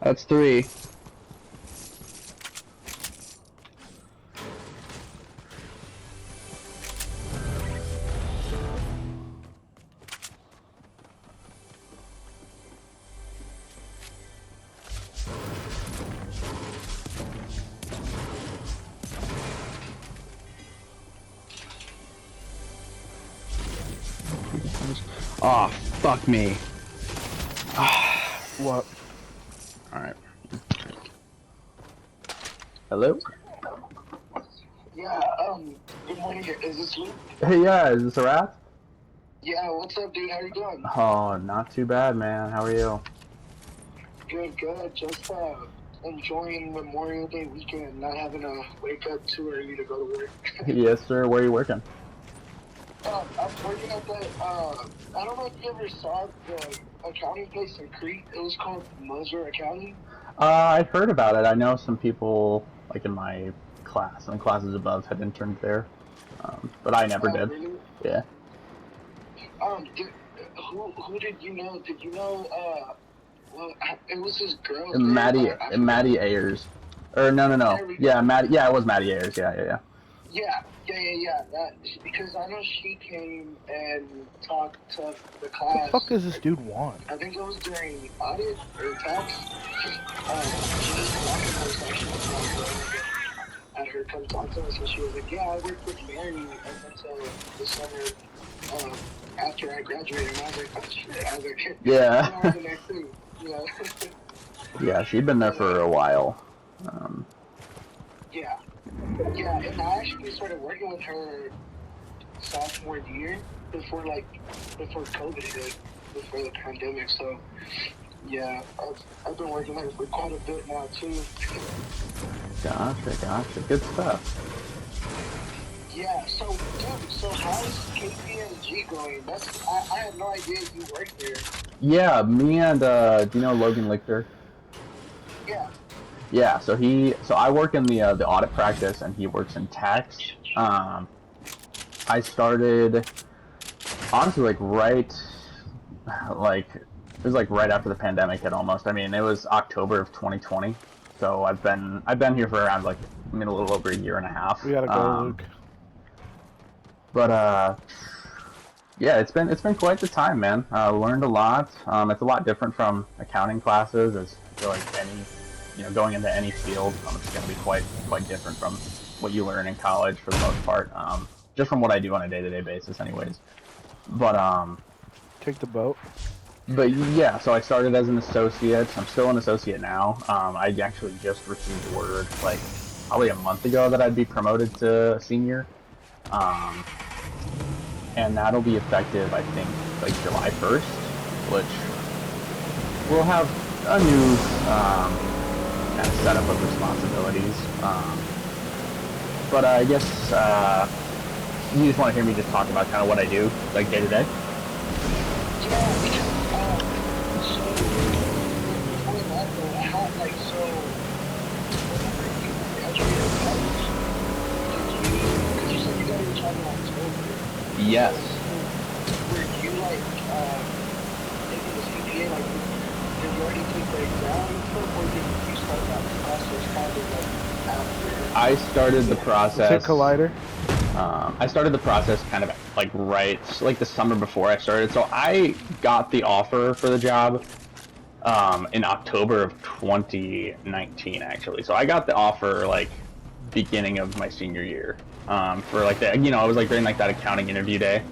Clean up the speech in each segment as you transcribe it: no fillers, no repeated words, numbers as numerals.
That's 3. Oh, fuck me. What? Alright. Hello? Yeah, good morning. Is this Luke? Hey, yeah, is this a rat? Yeah, what's up, dude? How you doing? Oh, not too bad, man. How are you? Good, good. Just, enjoying Memorial Day weekend, not having to wake up too early to go to work. Yes, sir. Where are you working? I'm working at that, I don't know if you ever saw the accounting place in Crete. It was called Moser Accounting. I've heard about it. I know some people, like in my class and classes above, had interned there. But I never did. Really? Yeah. Did, who did you know? Did you know, well, it was this girl. Maddie Ayers. Or, no. Yeah, yeah, it was Maddie Ayers. Yeah. Yeah. Because I know she came and talked to the What class. the fuck does this dude want? I think it was during audit or tax. She was walking her section at her come talk to us, and she was like, "Yeah, I worked with Mary until the summer after I graduated." And I was like, "Oh shit!" I was like, Yeah. I was in there too. Yeah. Yeah, she'd been there for a while. Yeah, and I actually started working with her sophomore year before COVID hit, before the pandemic. So yeah, I've been working there for quite a bit now too. Gotcha. Good stuff. Yeah. So dude, so how's KPMG going? I had no idea you worked there. Yeah, me and do you know Logan Lichter? Yeah. Yeah, so I work in the audit practice, and he works in tax. I started honestly it was like right after the pandemic hit almost. I mean, it was October of 2020, so I've been here for around a little over a year and a half. We gotta go, Luke. But yeah, it's been quite the time, man. Learned a lot. It's a lot different from accounting classes. As I feel like going into any field, it's going to be quite different from what you learn in college for the most part. Just from what I do on a day-to-day basis, anyways. But Take the boat. But yeah, so I started as an associate. I'm still an associate now. I actually just received word probably a month ago that I'd be promoted to senior. And that'll be effective, I think, July 1st, which will have a new kind of setup of responsibilities. But I guess you just want to hear me just talk about kind of what I do, day to day? Yes. Were you taking the CPA, did you already take the exam and stuff, or did you start that process kind of after? I started the process. Hit Collider. I started the process kind of right the summer before I started. So I got the offer for the job in October of 2019, actually. So I got the offer beginning of my senior year. For I was during that accounting interview day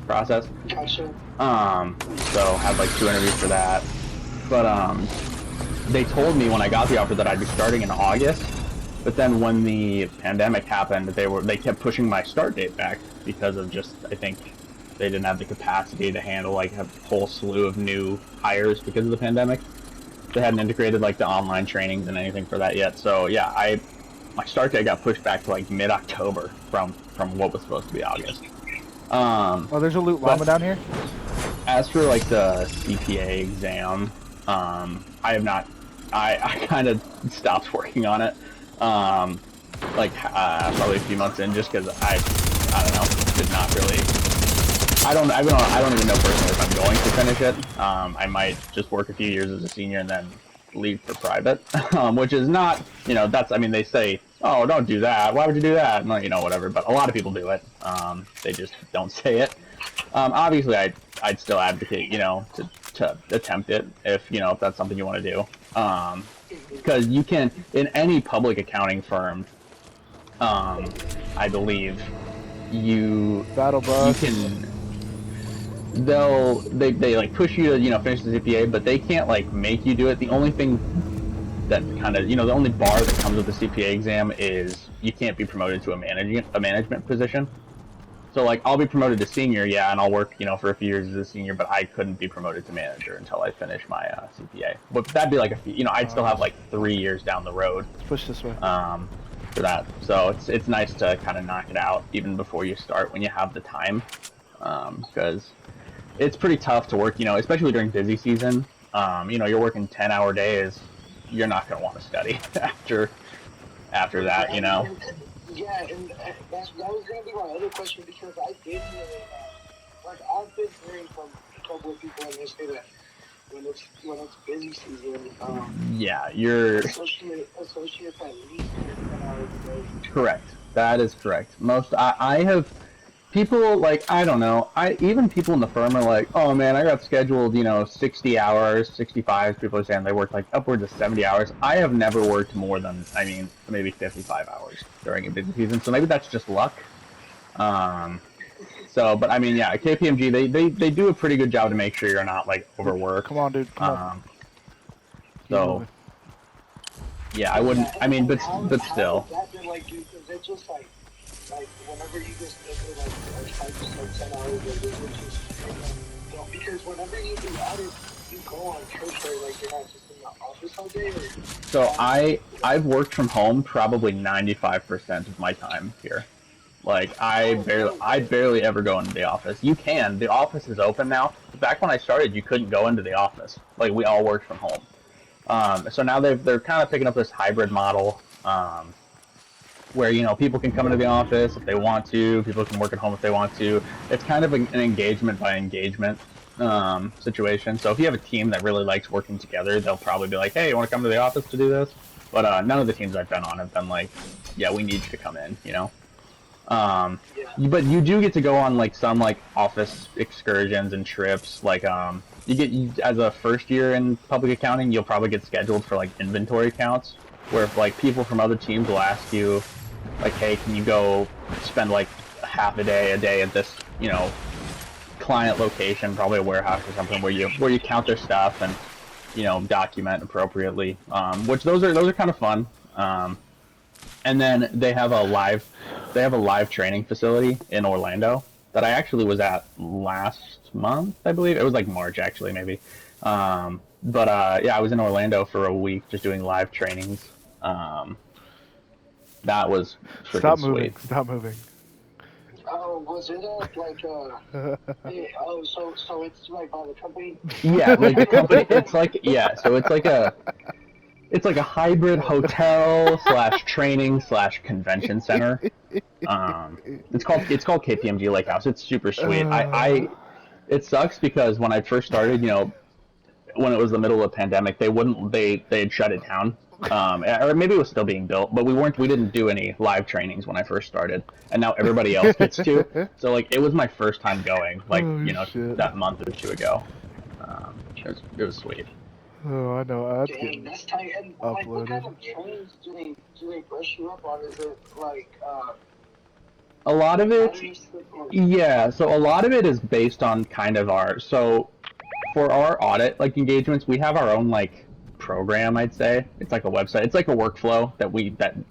process. Gotcha. So had 2 interviews for that. But they told me when I got the offer that I'd be starting in August. But then when the pandemic happened, they kept pushing my start date back because of I think they didn't have the capacity to handle a whole slew of new hires because of the pandemic. They hadn't integrated the online trainings and anything for that yet. So yeah, my start date got pushed back to mid-October from what was supposed to be August. Oh, there's a loot llama down here? As for the CPA exam, I have not. I kind of stopped working on it. Probably a few months in, just because I don't know, did not really. I don't even know personally if I'm going to finish it. I might just work a few years as a senior and then leave for private, which is not, that's, I mean, they say, oh, don't do that. Why would you do that? And, whatever. But a lot of people do it. They just don't say it. Obviously, I'd still advocate, to attempt it if that's something you want to do. Because you can, in any public accounting firm, I believe, you can, they like push you to, finish the CPA, but they can't like make you do it. The only thing that kind of, the only bar that comes with the CPA exam is you can't be promoted to a management position. So like I'll be promoted to senior, yeah, and I'll work, for a few years as a senior, but I couldn't be promoted to manager until I finish my CPA. But that'd be like a few, I'd still have like 3 years down the road. Let's push this way. For that. So it's nice to kind of knock it out even before you start when you have the time, because it's pretty tough to work, especially during busy season. You're working 10-hour days. You're not going to want to study after that, Yeah, and that was going to be my other question, because I did really, I've been hearing from a couple of people, and they say that when it's busy season, yeah, you're associates at least 10 hours a day. Correct. That is correct. I have people like, I don't know, even people in the firm are like, oh man, I got scheduled, 60 hours, 65. People are saying they work like upwards of 70 hours. I have never worked more than, maybe 55 hours during a busy season. So maybe that's just luck. But yeah, KPMG, they do a pretty good job to make sure you're not like overworked. Come on, dude. Come on. So, yeah, I wouldn't, but still. How has that been like, dude? Is it just like whenever you just think like 10 hours a day, because whenever you do audit, you go on church, right? Like you're not just in the office all day. So I've worked from home probably 95% of my time here. Like I barely ever go into the office. You can. The office is open now. Back when I started, you couldn't go into the office. Like we all worked from home. So now they're kind of picking up this hybrid model, where people can come into the office if they want to. People can work at home if they want to. It's kind of an engagement by engagement situation. So if you have a team that really likes working together, they'll probably be like, hey, you want to come to the office to do this? But none of the teams I've been on have been like, yeah, we need you to come in. But you do get to go on like some like office excursions and trips. Like you as a first year in public accounting, you'll probably get scheduled for like inventory counts, where if like people from other teams will ask you, like, hey, can you go spend like half a day at this client location, probably a warehouse or something, where you count their stuff and document appropriately. Which those are kind of fun. And then they have a live training facility in Orlando that I actually was at last month, I believe. It was like March, actually, maybe. Yeah, I was in Orlando for a week just doing live trainings. That was freaking sweet. Stop moving. Oh, was it so it's like by the company? Yeah, like the company. It's like, yeah, so it's like a hybrid hotel / training / convention center. It's called KPMG Lake House. It's super sweet. It sucks because when I first started, when it was the middle of the pandemic, they had shut it down. Or maybe it was still being built, but we didn't do any live trainings when I first started, and now everybody else gets to. So like it was my first time going, like that month or two ago. It was sweet. Oh, I know. Dang, that's tight. And like, what kind of trainings do they brush you up on? Is it like a lot of it? Yeah. So a lot of it is based on kind of for our audit like engagements, we have our own like program, I'd say. It's like a website. It's like a workflow that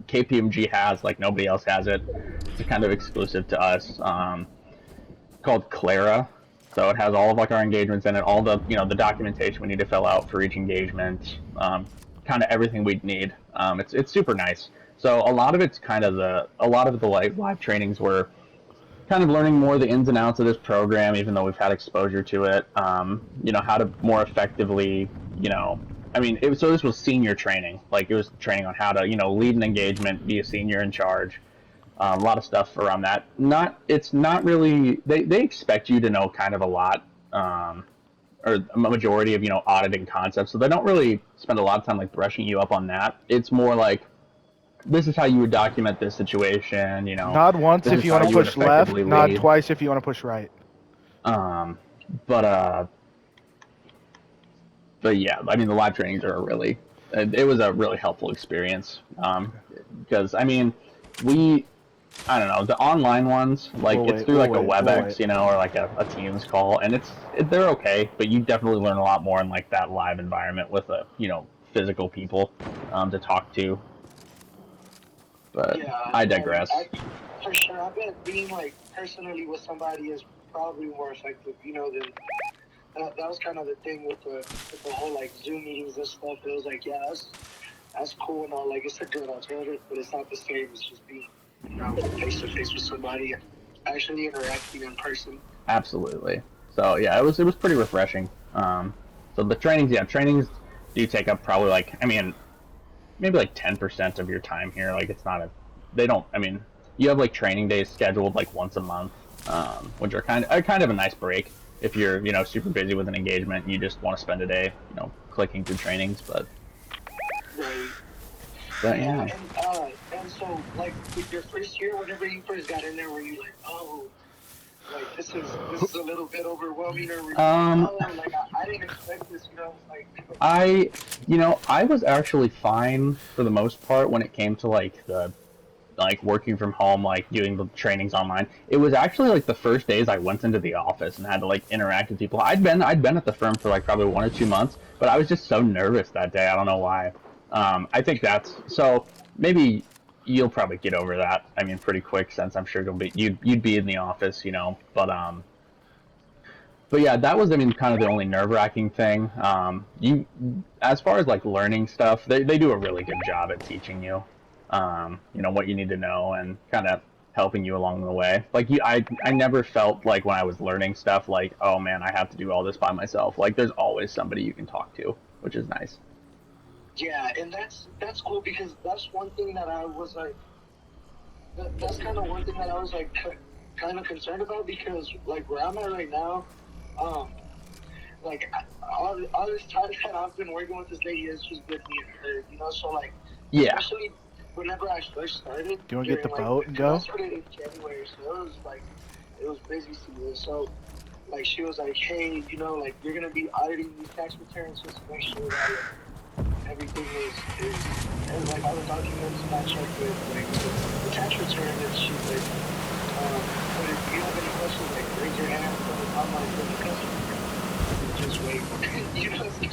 KPMG has, like nobody else has it. It's kind of exclusive to us. Called Clara. So it has all of like our engagements in it, all the the documentation we need to fill out for each engagement, kind of everything we'd need. It's super nice. So a lot of it's kind of the live trainings were kind of learning more the ins and outs of this program, even though we've had exposure to it. How to more effectively, so this was senior training. Like it was training on how to, lead an engagement, be a senior in charge. A lot of stuff around that. It's not really, they expect you to know kind of a lot. or a majority of, auditing concepts. So they don't really spend a lot of time like brushing you up on that. It's more like, this is how you would document this situation, Nod once this if is you how want to you would push left. effectively Nod lead. twice if you want to push right. But yeah, I mean, the live trainings are it was a really helpful experience. Because I mean, I don't know, the online ones, like it's through like a WebEx, or like a Teams call, and they're okay, but you definitely learn a lot more in like that live environment with physical people to talk to. But Yeah, I digress. For sure, I bet being like personally with somebody is probably more effective, than that was kind of the thing with the whole like Zoom meetings and stuff. It was like, yeah, that's cool and all, like it's a good alternative, but it's not the same as just being face to face with somebody, actually interacting in person. Absolutely. So yeah, it was pretty refreshing. So the trainings do take up probably like, I mean, maybe like 10% of your time here. Like it's not you have like training days scheduled like once a month, which are kind of a nice break if you're super busy with an engagement and you just want to spend a day clicking through trainings. But yeah. And so like with your first year, whenever you first got in there, were you like, oh, like this is a little bit overwhelming, or were you like, I didn't expect this, like I was actually fine for the most part when it came to like the working from home, like doing the trainings online. It was actually like the first days I went into the office and had to like interact with people. I'd been at the firm for like probably 1 or 2 months, but I was just so nervous that day. I don't know why. I think so maybe you'll probably get over that. I mean, pretty quick, since I'm sure you'd be in the office, but yeah, that was, kind of the only nerve-wracking thing. As far as like learning stuff, they do a really good job at teaching you, what you need to know and kind of helping you along the way. Like I never felt like when I was learning stuff like, oh man, I have to do all this by myself. Like there's always somebody you can talk to, which is nice. Yeah, and that's cool, because that's one thing that I was like, that's kind of one thing that I was like kind of concerned about, because like where I'm at right now, like all this time that I've been working with this lady has just been me and her, so like, yeah. Especially whenever I first started. Do you want to get the boat and go? I started in January, so it was busy season. So like she was like, hey, like you're gonna be auditing these tax returns just to make sure that everything is like all the documents match up with like the tax return. And she's like, but if you have any questions, like raise your hand. I'm like, for the customer, just wait.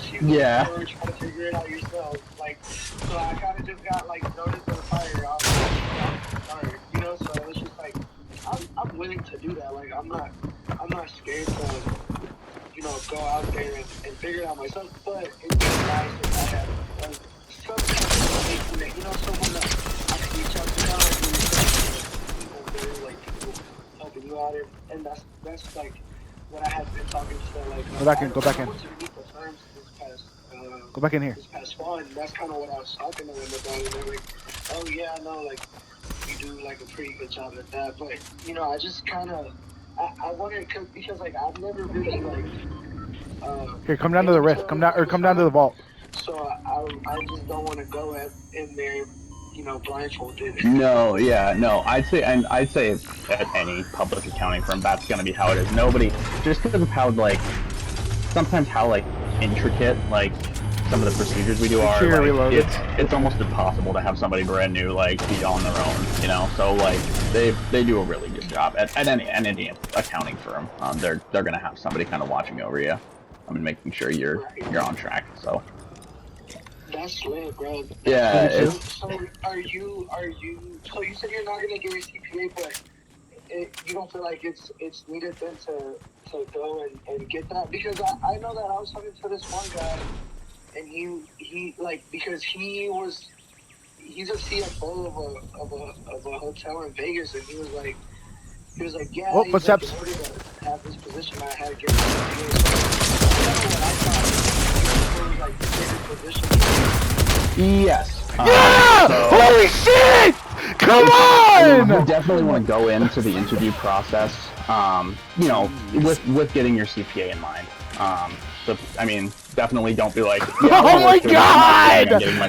She's yeah. Like, trying to figure it out yourself. Like, so I kind of just got like notice of the fire. I was like, sorry, So it was just like, I'm willing to do that. Like, I'm not scared to, go out there and figure it out myself. But it's just nice if I have some kind of someone that I can reach out to now and really like people helping you out, and that's like what I have been talking to. Like, go back in. Go back in here. This past fall, and that's kind of what I was talking to them about. And they're like, oh yeah, I know, like you do like a pretty good job at that. But I just kind of I wanted because like I've never really like. Here, come down to the rift. Come down to the vault. So I just don't want to go in there, blindfolded. No, yeah, no. I'd say at any public accounting firm, that's gonna be how it is. Nobody, just because of how sometimes how intricate some of the procedures we do are. It's almost impossible to have somebody brand new be on their own, So they do a really good job at any accounting firm. They're gonna have somebody kind of watching over you. Making sure you're on track. So. That's lit, bro. Yeah. So are you? So you said you're not gonna get your CPA, but you don't feel like it's needed then to go and get that? Because I know that I was talking to this one guy, and he because he's a CFO of a hotel in Vegas, and he was like, yeah. Oh, footsteps. In order to have this position, I had to get my CPA. Yes. Yeah! Holy shit! Come on! You definitely want to go into the interview process, with getting your CPA in mind. So I mean, definitely don't be like. Oh my I'm getting my